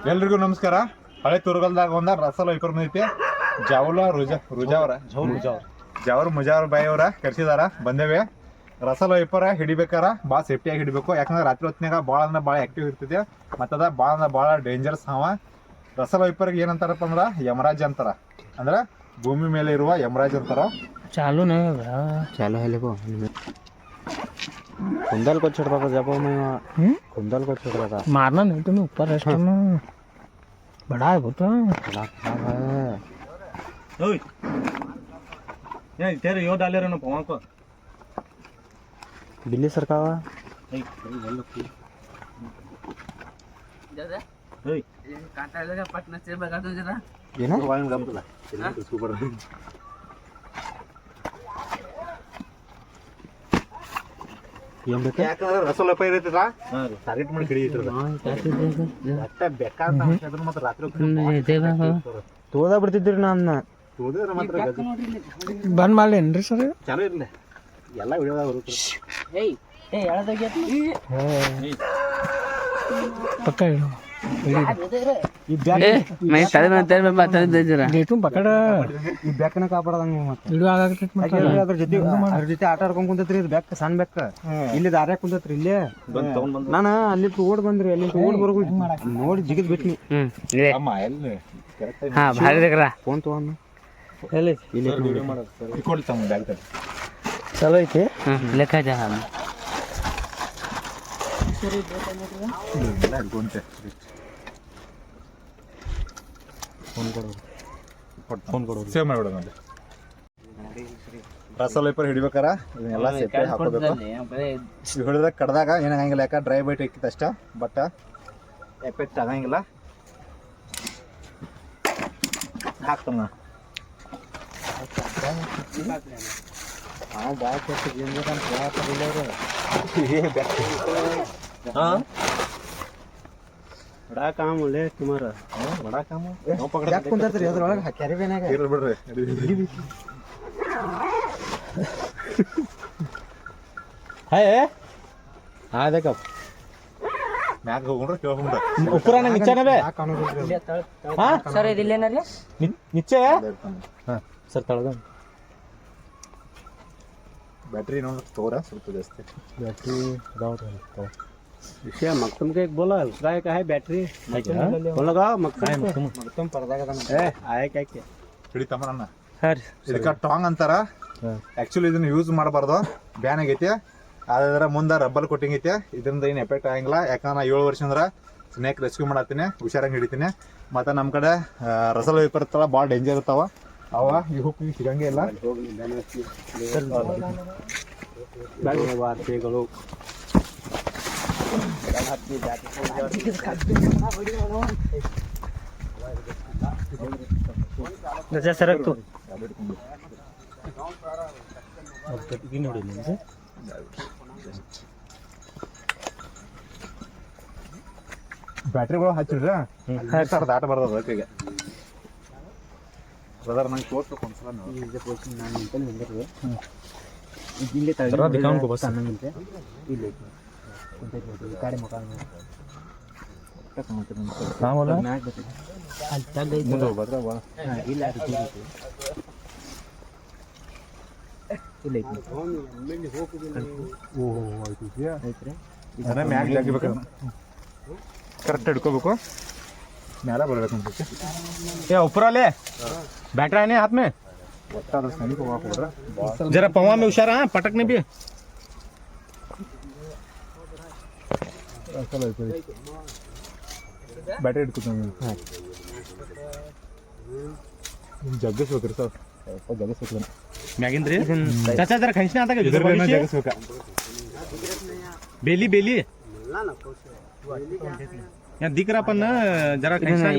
ಎಲ್ರಿಗೂ ನಮಸ್ಕಾರ. ಹಳೆ ತುರುಗಲ್ದಾಗ ಒಂದ ರಸಲ್ ವೈಪರ್ ಐತಿ. ಜಾವುಲ ಜಾವರ್ ಮುಜಾವರ್ ಬಾಯಿ ಅವರ ಕರ್ಸಿದಾರ. ಬಂದೇವೆ. ರಸಲ್ ವೈಪರ್ ಹಿಡಿಬೇಕಾರ ಭಾಳ ಸೇಫ್ಟಿಯಾಗಿ ಹಿಡಿಬೇಕು. ಯಾಕಂದ್ರೆ ರಾತ್ರಿ ಹೊತ್ತಿನಾಗ ಭಾಳ ಅಂದ್ರೆ ಭಾಳ ಆಕ್ಟಿವ್ ಇರ್ತದೆ. ಮತ್ತದ ಭಾಳ ಅಂದ್ರೆ ಭಾಳ ಡೇಂಜರ್ಸ್ ಅವ. ರಸಲ್ ವೈಪರ್ಗೆ ಏನಂತಾರಪ್ಪ ಅಂದ್ರೆ ಯಮರಾಜ್ ಅಂತಾರ. ಅಂದ್ರೆ ಭೂಮಿ ಮೇಲೆ ಇರುವ ಯಮರಾಜ್ ಅಂತಾರ. चालू नहीं होगा, चालू है लेको कुंदल को छोड़ रहा था जब मैं कुंदल को छोड़ रहा था. मारना नहीं तुम्हें ऊपर रेस्ट में बड़ा है बहुत बड़ा खराब है. ओए ये तेरे यो डाले रहे ना पवन को बिल्ली सरका हुआ. ओए कांटा लगा पटना से बगा दो जरा. ये ना वाइन गम तुला उसको ऊपर ಏನ್ ಬೇಕು? ಯಾಕಂದ್ರೆ ರಸಲ್ ವೈಪರ್ ಇರ್ತದ ಟಾರ್ಗೆಟ್ ಮಾಡಿ ಹಿಡಿಯುತ್ತೆ. ಅಷ್ಟ ಬೇಕಾದ ಅದ್ರ ಮಾತ್ರ ರಾತ್ರಿ ತೋದ ಬಿಡ್ತಿದ್ರಿ ನಾನು ತೋದಿದ್ರೆ ಮಾತ್ರ बंद मार लेंगे सर. ಚಾಲು ಇರಲಿ ಎಲ್ಲ ವಿಡಿಯೋದಾಗ ಬರುತ್ತೆ. पक्का मैं तले में तेरे में बता दे जरा. डेटू पकड़ ಈ ಬೆಕ್ಕನ ಕಾಪಾಡದಂಗ ಮತ್ತೆ वीडियो आगा ट्रीटमेंट ಅದ್ರ ಜೊತೆ ಆಟ ಆಡ್ಕೊಂಡ್ ಕುಂತೈತ್ರಿ. ಇದು ಬೆಕ್ಕ ಸಣ್ಣ ಬೆಕ್ಕ ಇಲ್ಲಿ ದಾರ್ಯಾಗ ಕುಂತೈತ್ರಿ. ಇಲ್ಲೇ ನಾನು ಅಲ್ಲಿ ಓಡ್ ಬಂದ್ರಿ. ಅಲ್ಲಿ ಓಡ್ ಬರೋದು ನೋಡಿ ಜಿಗಿದ್ ಬಿಟ್ನಿ. ಅಮ್ಮ ಎಲ್ಲಿ ಕರೆಕ್ಟ್ हां भारी देख रहा ಫೋನ್ ತಗೊಂಡು एले ಇಲ್ಲಿ ವಿಡಿಯೋ ಮಾಡೋದು ಇಟ್ಕೊಳ್ತಾಮ ಬ್ಯಾಗ್ ತರ चलो इथे लेखा जा हम ಎಲ್ಲ ಹಿಡ್ಕೊಂತೆ. ಫೋನ್ ಕೊಡು. ಫೋನ್ ಕೊಡು. ಸೇವ್ ಮಾಡಿಬಿಡೋಣ ಅಲ್ಲಿ. ರಸಲ್ ವೈಪರ್ ಹಿಡಿಬೇಕಾರ ಇದನ್ನೆಲ್ಲ ಸೇಫ್ಟಿ ಹಾಕೋಬೇಕು. ಇದು ಹಿಡಿದಾಗ ಕಡ್ದಾಗ ಏನಾಗಂಗಿಲ್ಲ. ಯಾಕೆ ಡ್ರೈ ಬೈಟ್ ಇಕ್ಕಿತ್ತು ಅಷ್ಟ. ಬಟ್ ಎಫೆಕ್ಟ್ ಆಗಂಗಿಲ್ಲ. ಹಾಕ್ತಾನ ನಾವು ಭಾಳ ಕೊಟ್ಟು ಏನು ಬೇಕಂತ ಹೇಳತ್ತಾರಿಲ್ಲ ಅವರು. हां ಬಡಾ ಕಾಮ ಒಳ್ಳೆ ತುಮಾರ ಬಡ ಕಾಮ ಯಾಕೆ ಕುಂತೈತ್ರಿ ಅದ್ರೊಳಗೆ ಕ್ಯಾರಿಬೇನಾಗ ಇರ್ಲಿ ಬಿಡ್ರಿ. है हाँ देखो ಮ್ಯಾಗ ಹೋಗ್ರ ಕೇಳ್ಕೊಂಡ್ರ ऊपर आने नीचे ना बे हाँ सर ये दिले ना रे नीचे हाँ सर तळगा ಬ್ಯಾಟ್ರಿ ನೋಡಿ ತೋರ ಸ್ವಲ್ಪ ಜಾಸ್ತಿ बैटरी गाउट है क्या मक्तम के एक बोला उसका एक है बैटरी है क्या बोल लगा मक्तम मक्तम पर्दा का ए आया क्या क्या ಹಿಡಿತಮ್ಮ ನನ್ನ. सर ಇದಕ್ಕೆ ಟಾಂಗ್ ಅಂತಾರ. ಆಕ್ಚುಲಿ ಇದನ್ನ ಯೂಸ್ ಮಾಡಬಾರ್ದು, ಬ್ಯಾನ್ ಆಗೈತಿ. ಆದ್ರೆ ಮುಂದೆ ರಬ್ಬಲ್ ಕೊಟ್ಟಿಂಗ್ ಐತಿ. ಇದರಿಂದ ಏನು ಎಫೆಕ್ಟ್ ಆಗಂಗಿಲ್ಲ. ಯಾಕಂದ್ರೆ ನಾ 7 ವರ್ಷ ಅಂದ್ರೆ ಸ್ನೇಕ್ ರೆಸ್ಕ್ಯೂ ಮಾಡತ್ತೀನಿ, ಹುಷಾರಂಗೆ ಹಿಡಿತೀನಿ. ಮತ್ತು ನಮ್ಮ ಕಡೆ ರಸಲ್ ವೈಪರ್ ಇರ್ತಾವ, ಭಾಳ ಡೇಂಜರ್ ಇರ್ತಾವ. ಅವ ಈ ಹುಕ್ ಸಿಗಂಗೆ ಇಲ್ಲ. ವಾರ್ತೆಗಳು ಸರಕ್ ತು ನೋಡಿ ನಿಮ್ಗೆ ಬ್ಯಾಟ್ರಿಗಳು ಹಚ್ಚಿಡ್ರ ಸರ್ ದಾಟ ಬರ್ತದ ಅದಕ್ಕೆ. ಬ್ರದರ್ ನಂಗೆ ತೋರ್ಸ್ಬೇಕು ಒಂದ್ಸಲ ನಾವು. ನಾನು ನಿಂತಲ್ಲಿ ನಿಂದಿರ್ರಿ ಇಲ್ಲೇ ತಗೊಂಡು ಬಸ್ ಅನ್ನಂಗಿಲ್ತೆ ಇಲ್ಲಿ ಗಾಡಿ ಮುಖ ಮ್ಯಾಚ್ ಬರ್ತದೆ ಮುಂದೆ ಹೋಗ್ಬಾರ್ದ ಇಲ್ಲ ಇಲ್ಲ ಓಹೋ ಐತ್ರಿ. ಅದನ್ನ ಮ್ಯಾಗ ಜಾಗಿಬೇಕು, ಕರೆಕ್ಟ್ ಹಿಡ್ಕೋಬೇಕು, ಮ್ಯಾಲ ಬರ್ಬೇಕು ಅನ್ಸುತ್ತೆ. ये ऊपर वाले बैटरा है ना हाथ में ಒಟ್ಟಾದ ಸನಿಪ ಹೋಗ್ಬಿಡ್ರ. जरा पवा में हुशार हां पटकने भी ಬ್ಯಾಟ್ರಿ ಹಿಡ್ಕೊತೀನಿ. ಜಗ್ಗಿಸ್ಬೇಕ್ರಿ ಸರ್, ಸ್ವಲ್ಪ ಜಗ್ಗಿಸ್ಬೇಕು. मैगिंद्री चाचा जरा खींचना आता ಇದ್ರಲ್ಲೇನ का ಜಗ್ಗಿಸ್ಬೇಕ. बेली बेली यहाँ दिख रहा अपन जरा खींचना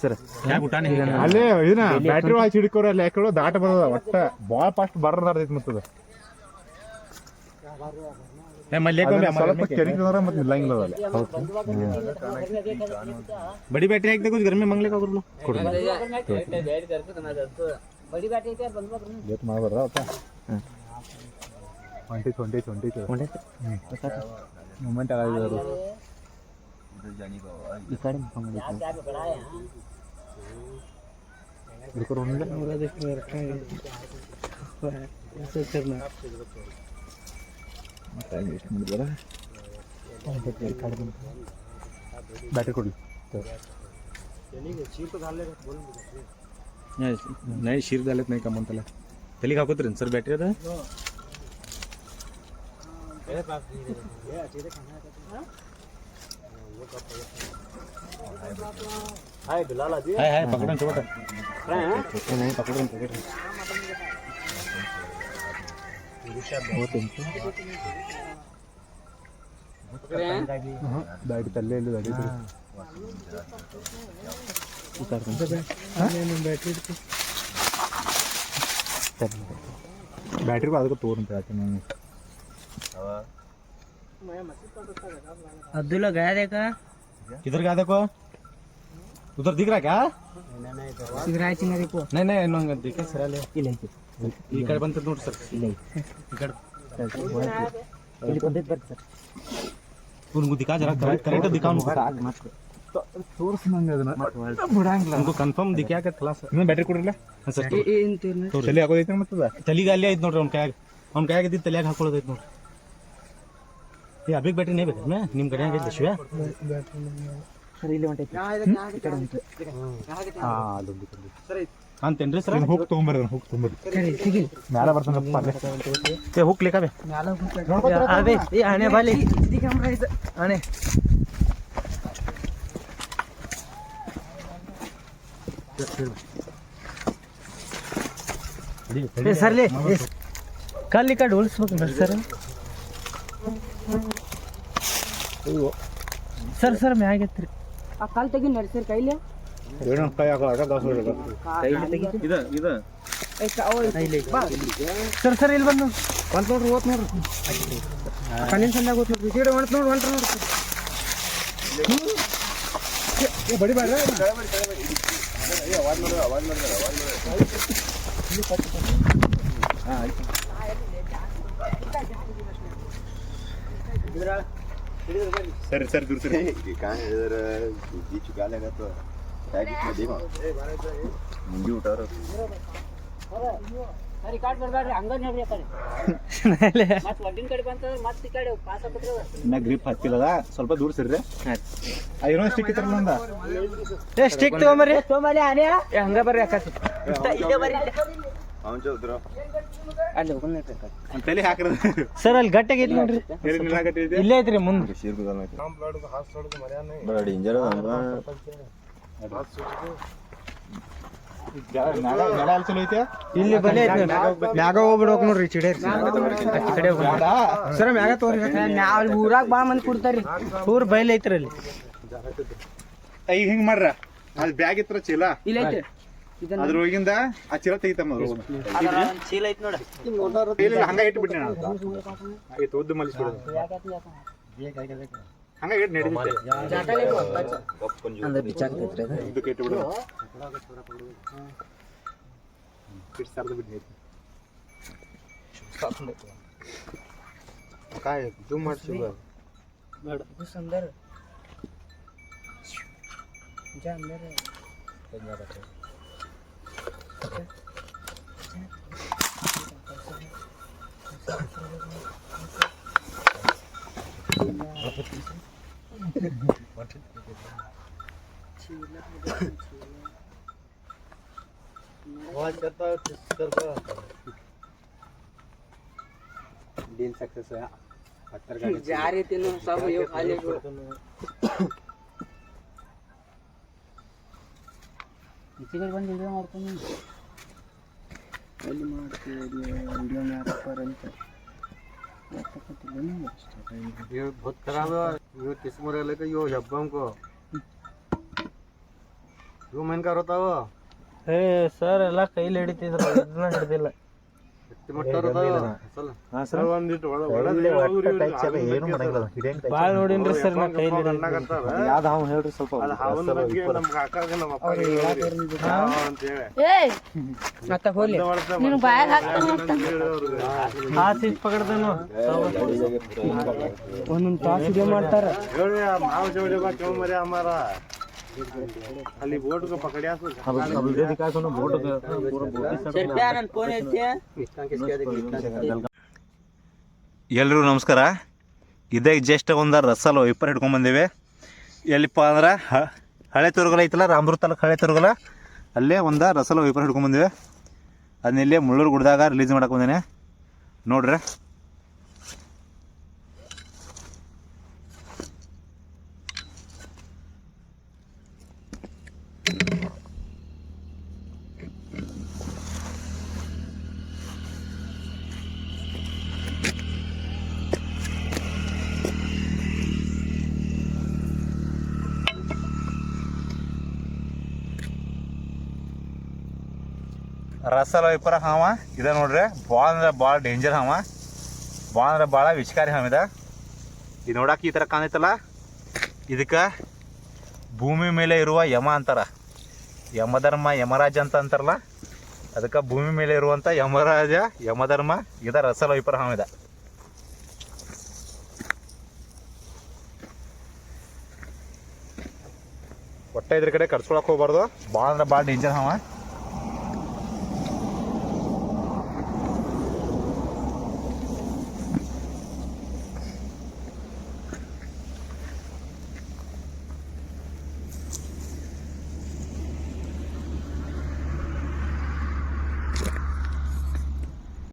ಸರ್ क्या उठाने ಅಲ್ಲೇ ಇದನ್ನ ಬ್ಯಾಟ್ರಿ ವಾಚ್ ಹಿಡ್ಕೋರ ಅಲ್ಲಿ ಯಾಕೋ ದಾಟ ಬರೋದ. ಒಟ್ಟ ಭಾಳ ಫಾಸ್ಟ್ ಬರೋದಾರ್ದೈತಿ. ಮತ್ತದ मल्ले को ಸ್ವಲ್ಪ ಕೆರಿಕಿದ್ರ ಮತ್ತೆ ನಿಲ್ಲಂಗಿಲ್ಲ ಅದಲ್ಲಿ. बड़ी बैटरी है कुछ घर में मंगले का कर लो बड़ी बैटरी क्या बंद कर ಲೇಟ್ ಮಾಡಬಾರ್ದ ಒಟ್ಟ. ಹೊಂಟೈತಿ ಮೂಮೆಂಟ್ ಆಗಿದ್ರು ಬ್ಯಾಟ್ರಿ ಕೊಡ್ಲಿ नाही शिर झालेत नाही का म्हणताला त्याला खाकत रे सर बॅटरी आता हाय बिलाल आजी हाय हाय पकडून छोटा नाही पकडून ಬ್ಯಾಟ್ರಿ ತಲ್ಲೇ ಇಲ್ಲ ಬ್ಯಾಟ್ರಿ ಅದಕ್ಕೆ ತೋರಂತ ಹೇಳ್ತೀನಿ ನಾನು अब्दुल्ला गया देखा किधर गया देखो उधर दिख रहा क्या सिगराय चिंगरी को नाही नाही नंग दिखे सर आले ಈ ಕಡೆ ಬಂತ ನೋಡಿ ಸರ್ ಈ ಕಡೆ ಇಲ್ಲಿ ಕೊಂದಿದ್ ಬರ್ತ ಸರ್ उनको दिखा जरा करेक्ट दिखाओ उनको ತೋರಿಸ್ ನಂಗೆ ಅದನ್ನ उनको कंफर्म दिखा के खलास ಇನ್ನೊಂದು ಬ್ಯಾಟ್ರಿ ಕೊಡ್ರಲ್ಲ ಸರ್ ತಲೆ ಹಾಕೋದೈತೆ ಮತ್ತದ ತಲಿಗೆ ಅಲ್ಲಿ ಐತ್ ನೋಡ್ರಿ ಅವ್ನ ಕೈಯಾಗ ಇದ್ದಿದ್ದು ತಲೆಯಾಗ ಹಾಕೊಳ್ಳೋದೈತ್ ನೋಡ್ರಿ ಏ ಅಭಿಗ್ ಬ್ಯಾಟ್ರಿ ನೇ ಬೇಕಾ ನಿಮ್ಮ ಕಡೆ ಆಗೈತೆ ಶಿವ ಸರ್ ಇಲ್ಲಿ ಹೊಂಟೈತಿ ಈ ಕಡೆ ಉಂಟು ಅಲ್ಲೊಂದು ಅಂತೇನ್ರಿ ಸರ್ ಹೋಗಿ ತೊಗೊಂಬರ್ರಿ ಹೋಗಿ ತೊಗೊಂಬರ್ರಿ ಸರಿ ಸಿಗಿ ಮ್ಯಾಲ ಬರ್ತಾನಪ್ಪ ಅಲ್ಲೇ ಏ ಹುಕ್ ಲೇಕಾಬೆ अबे ये आने वाले सीधी कैमरा है आने ए सर ले कल का ढोल्स सर सर सर मैं आ गया आ कल तक नर्सर कइले ಏನೋ ಕೈ ಹಾಕೋ ಅಡ 10 ಹೊರಗೆ कइले तक ಇದು सर सर ಇಲ್ಲಿ ಬಂದು ಬಂತ ನೋಡ್ರಿ ಓತ್ ನೋಡ್ರಿ ಕಣ್ಣಿನ ಸಂದಾಗ ಓತ್ ನೋಡ್ರಿ ಸೀಡೆ ಹೊಂಟ ನೋಡ್ರಿ ಬಡಿ ಬೇಡ सर सर दूर से काय जर जी चुकालेगा तो टैग में देखो मुंडी उठा रहा ಸರಿ ಕಾಟ್ ಬರಬೇಡ್ರಿ ಹಂಗ ನೋಡ್ರಿ ಕಡೆ ಮತ್ತೆ ಒಡ್ಡಿನ ಕಡೆ ಬಂತಂದ್ರೆ ಮತ್ತೆ ಈ ಕಡೆ ಪಾಸ್ ಆಗ್ಬಿಟ್ರೆ ನಾ ಗ್ರಿಪ್ ಹತ್ತಿಲ್ಲದ ಸ್ವಲ್ಪ ದೂರ ಸಿರ್ರಿ ಐರೋ ಸ್ಟಿಕ್ ಇತ್ತಲ್ಲ ನಂದ ಏ ಸ್ಟಿಕ್ ತಗೊಂಬರ್ರಿ ಆನೆ ಏ ಹಂಗ ಬರ್ರಿ ಅಕ್ಕ ಇಲ್ಲೇ ಬರ್ರಿ ಅವನ್ ಚೌದ್ರ ಅಲ್ಲಿ ಹೋಗೋಣ ಅಂತ ತಲೆ ಹಾಕ್ರ ಸರ್ ಅಲ್ಲಿ ಗಟ್ಟಿಗೆ ಐತಿ ನೋಡ್ರಿ ಇಲ್ಲೇ ಐತ್ರಿ ಮುಂದೆ शेर को डालना बड़ा डेंजर है ನೆಲ ಅಲ್ಲಿ ಚಲೋ ಐತೆ ಇಲ್ಲಿ ಬಲೆ ಐತಿ ಮ್ಯಾಗ ಹೋಗ್ಬಿಡ್ಬೇಕು ನೋಡ್ರಿ ಚಿಡೆ ಕಡೆ ಸರ್ ಮ್ಯಾಗ ತೋರಿ ಅಲ್ಲಿ ಊರಾಗ ಬಾ ಮಂದಿ ಕೊಡ್ತಾರ್ರಿ ಊರ್ ಬಯಲ್ ಐತ್ರಿ ಅಲ್ಲಿ ಈಗ ಹಿಂಗ್ ಮಾಡ್ರ ಅಲ್ಲಿ ಬ್ಯಾಗ್ ಇತ್ರ ಚೀಲ ಇಲ್ಲ ಐತಿ ಅದ್ರೊಳಗಿಂದ ಆ ಚೀಲ ತೆಗಿತಮ್ಮ ಚೀಲ ಐತಿ ನೋಡ ಹಂಗ ಇಟ್ಬಿಟ್ಟಿ ನಾನು ಆಯ್ತು ಉದ್ದು ಮಲಿಸ್ಬಿಡೋದು ಹಂಗ ಇಟ್ಟು ನಡೀತೈತೆ ಅಂದ್ರೆ ಬಿಚ್ಚಾಕೈತ್ರಿ ಅದು ಇದಕ್ಕೆ ಇಟ್ಬಿಡೋದು ಇಟ್ಟು ಸರ್ದು ಬಿಟ್ಟು काय झूम ಮಾಡ್ಸಿ ಬೇಡ ಸುಂದರ जा अंदर डील सक्सेस है जा रहे थे ना सब यो खाली इसी ಬಂದು ವಿಡಿಯೋ ಮಾಡ್ತೀನಿ ಎಲ್ಲಿ ಮಾಡ್ತೀವಿ ವಿಡಿಯೋ ಮಾಡ್ತಾರಂತ ये बहुत खराब है यो किस्मत है लेके यो जब्बम को यो मन का रोता वो ಏ ಸರ್ ಎಲ್ಲ ಕೈಲಿ ಹಿಡಿತಿದ್ರು ಇದನ್ನ ಹಿಡಿದಿಲ್ಲ ಏನು ಮಾಡಂಗಿಲ್ಲ ಭಾಳ ನೋಡಿನ್ರಿ ಸರ್ ನಾ ಕೈಲಿ ಯಾವ್ದು ಹಾವು ಹೇಳ್ರಿ ಸ್ವಲ್ಪ ಮತ್ತೆ ಹೋಲಿ ನೀನು ಬಾಯಾಗ ಹಾಕ್ತಾನೆ ಆ ಸಿಕ್ ಪಕಡ್ದನು ಒಂದೊಂದು ತಾಸು ಇದೇ ಮಾಡ್ತಾರ ಅಲ್ಲಿ ಬೋಟ್ ಪಕಡ್ಯಾ ಎಲ್ರಿಗೂ ನಮಸ್ಕಾರ. ಇದೇ ಜಸ್ಟ್ ಒಂದು ರಸಲ್ ವೈಪರ್ ಹಿಡ್ಕೊಂಬಂದಿವಿ. ಎಲ್ಲಿಪ್ಪ ಅಂದ್ರೆ ಹಳೆ ತುರುಗಲ ಐತಲ್ಲ, ರಾಮದುರ್ಗ ತಾಲೂಕು ಹಳೆ ತುರುಗಲ, ಅಲ್ಲೇ ಒಂದು ರಸಲ್ ವೈಪರ್ ಹಿಡ್ಕೊಂಬಂದಿವಿ. ಅದನ್ನ ಇಲ್ಲೇ ಮುಳ್ಳೂರು ಗುಡ್ದಾಗ ರಿಲೀಸ್ ಮಾಡಕ್ಕೆ ಬಂದೇನೆ ನೋಡ್ರಿ. ರಸಲ್ ವೈಪರ ಹಾವ ಇದೆ ನೋಡ್ರಿ. ಭಾಳ ಅಂದ್ರೆ ಭಾಳ ಡೇಂಜರ್ ಹಾವ, ಭಾಳ ಅಂದ್ರೆ ಭಾಳ ವಿಷಕಾರಿ ಹಾವ ಇದೆ. ಇದು ನೋಡಕ್ಕೆ ಈ ಥರ ಕಾಣೈತಲ್ಲ, ಇದಕ್ಕೆ ಭೂಮಿ ಮೇಲೆ ಇರುವ ಯಮ ಅಂತಾರ. ಯಮಧರ್ಮ ಯಮರಾಜ ಅಂತ ಅಂತಾರಲ್ಲ, ಅದಕ್ಕೆ ಭೂಮಿ ಮೇಲೆ ಇರುವಂಥ ಯಮರಾಜ ಯಮಧರ್ಮ ಇದೆ ರಸಲ್ ವೈಪರ ಹಾವ ಇದೆ. ಒಟ್ಟ ಇದ್ರ ಕಡೆ ಕರ್ಸ್ಕೊಳಕ್ಕೆ ಹೋಗ್ಬಾರ್ದು, ಭಾಳ ಅಂದ್ರೆ ಭಾಳ ಡೇಂಜರ್ ಹಾವ.